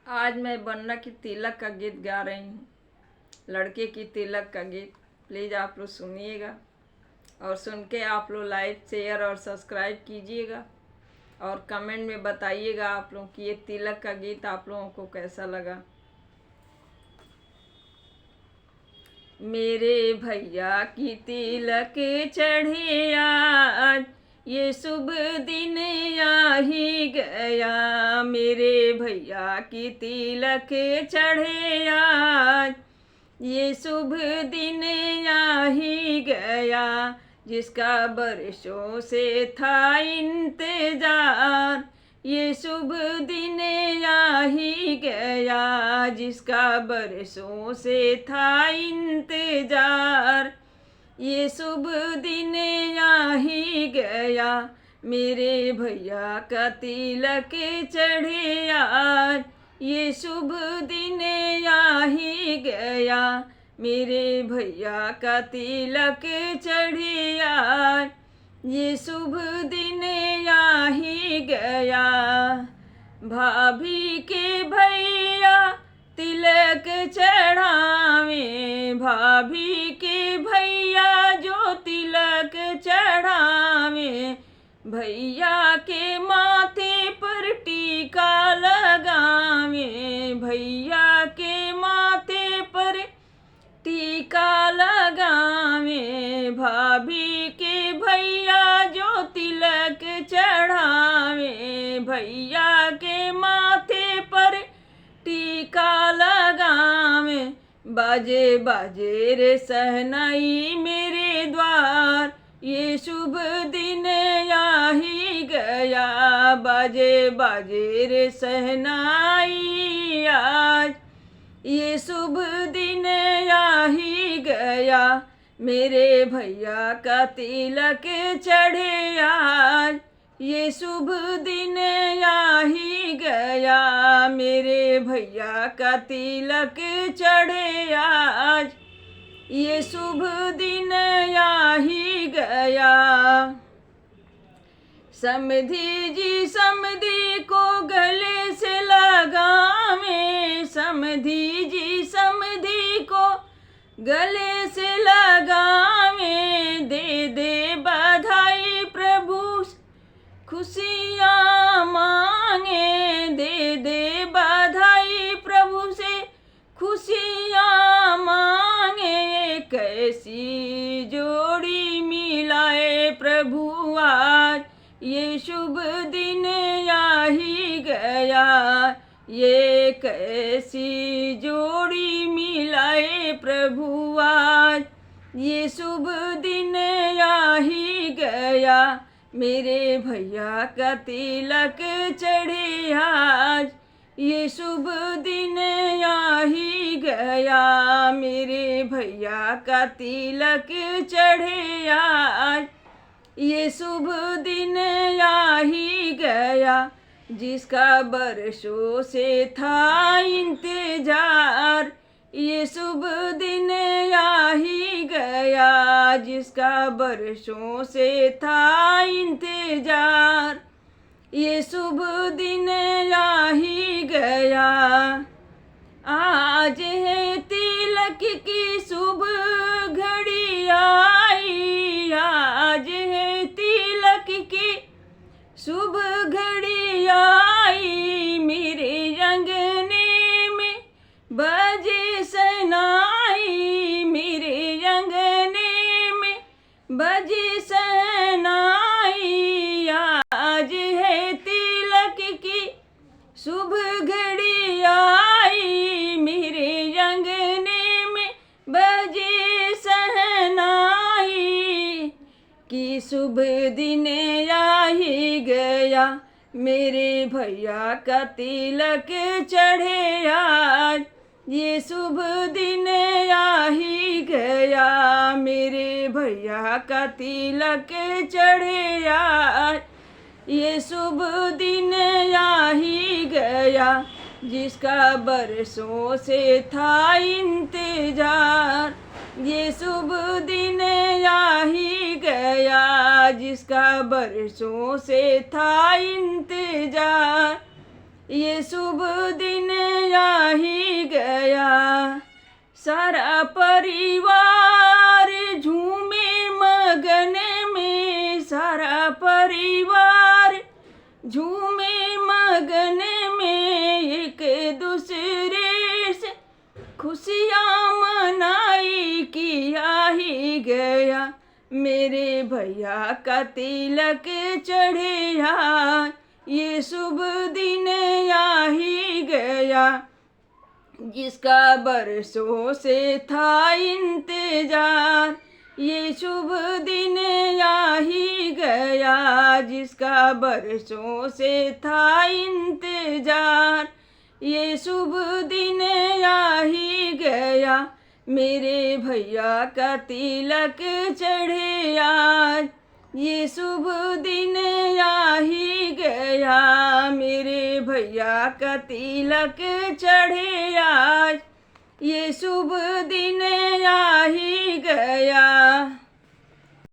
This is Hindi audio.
आज मैं बन्ना की तिलक का गीत गा रही हूँ। लड़के की तिलक का गीत प्लीज़ आप लोग सुनिएगा और सुन के आप लोग लाइक शेयर और सब्सक्राइब कीजिएगा और कमेंट में बताइएगा आप लोग कि ये तिलक का गीत आप लोगों को कैसा लगा। मेरे भैया की तिलक चढ़े आज, ये शुभ दिन आ ही गया। मेरे भैया की तिलक चढ़े आज, ये शुभ दिन आ ही गया। जिसका बरसों से था इंतजार, ये शुभ दिन आ ही गया। जिसका बरसों से था इंतजार, ये शुभ दिन आ ही गया। मेरे भैया का तिलक चढ़े आज, ये शुभ दिन आ ही गया। मेरे भैया का तिलक चढ़े आज, ये शुभ दिन आ ही गया। भाभी के भैया तिलक चढ़ावे, भाभी के भैया जो तिलक चढ़ावे। भैया के माथे पर टीका लगावे, भैया के माथे पर टीका लगावे। भाभी के भैया जो तिलक चढ़ावे, भैया के माथे पर टीका लगावे। बाजे बाजे रे सहनाई मेरे द्वार, ये शुभ दिन आ ही गया। बाजे बाजे रे सहनाई आज, ये शुभ दिन आ ही गया। मेरे भैया का तिलक चढ़े आज, ये शुभ दिन आ ही गया। मेरे भैया का तिलक चढ़े आज, ये शुभ दिन आ ही गया। समधी जी समधी को गले से लगावे, समधी जी समधी को गले से लगावे। दे दे बधाई प्रभु खुशियाँ मांगे, दे दे बधाई प्रभु से खुशियाँ मांगे। कैसी जोड़ी मिलाए प्रभु आज, ये शुभ दिन आ ही गया। ये कैसी जोड़ी मिलाए प्रभु आज, ये शुभ दिन आ ही गया। मेरे भैया का तिलक चढ़े आज, ये शुभ दिन आ ही गया। मेरे भैया का तिलक चढ़े आज, ये शुभ दिन आ ही गया। जिसका बरसों से था इंतजार, ये शुभ दिन आ ही गया। जिसका बरसों से था इंतजार, ये शुभ दिन आ ही गया। आज है तिलक की शुभ घड़ी आई, आज है तिलक की शुभ घड़ी आई। मेरे अंगने में बजे शहनाई, मेरे अंगने में बजे शहनाई। आज है तिलक की शुभ घड़ी आई, मेरे अंगने में बजे शहनाई। कि शुभ दिन आ ही गया। मेरे भैया का तिलक चढ़े आज, ये शुभ दिन आ ही गया। मेरे भैया का तिलक चढ़े आज, ये शुभ दिन आ ही गया। जिसका बरसों से था इंतजार, ये शुभ दिन आ ही गया। जिसका बरसों से था इंतजार, ये शुभ दिन ही गया। सारा परिवार झूमे मगन में, सारा परिवार झूमे मगन में, एक दूसरे से खुशियाँ मनाई किया ही गया। मेरे भैया का तिलक चढ़ेया, ये शुभ दिन आ ही गया। जिसका बरसों से था इंतजार, ये शुभ दिन आ ही गया। जिसका बरसों से था इंतजार, ये शुभ दिन आ ही गया। मेरे भैया का तिलक चढ़े आज, ये शुभ दिन आ ही गया। मेरे भैया का तिलक चढ़े आज, ये शुभ दिन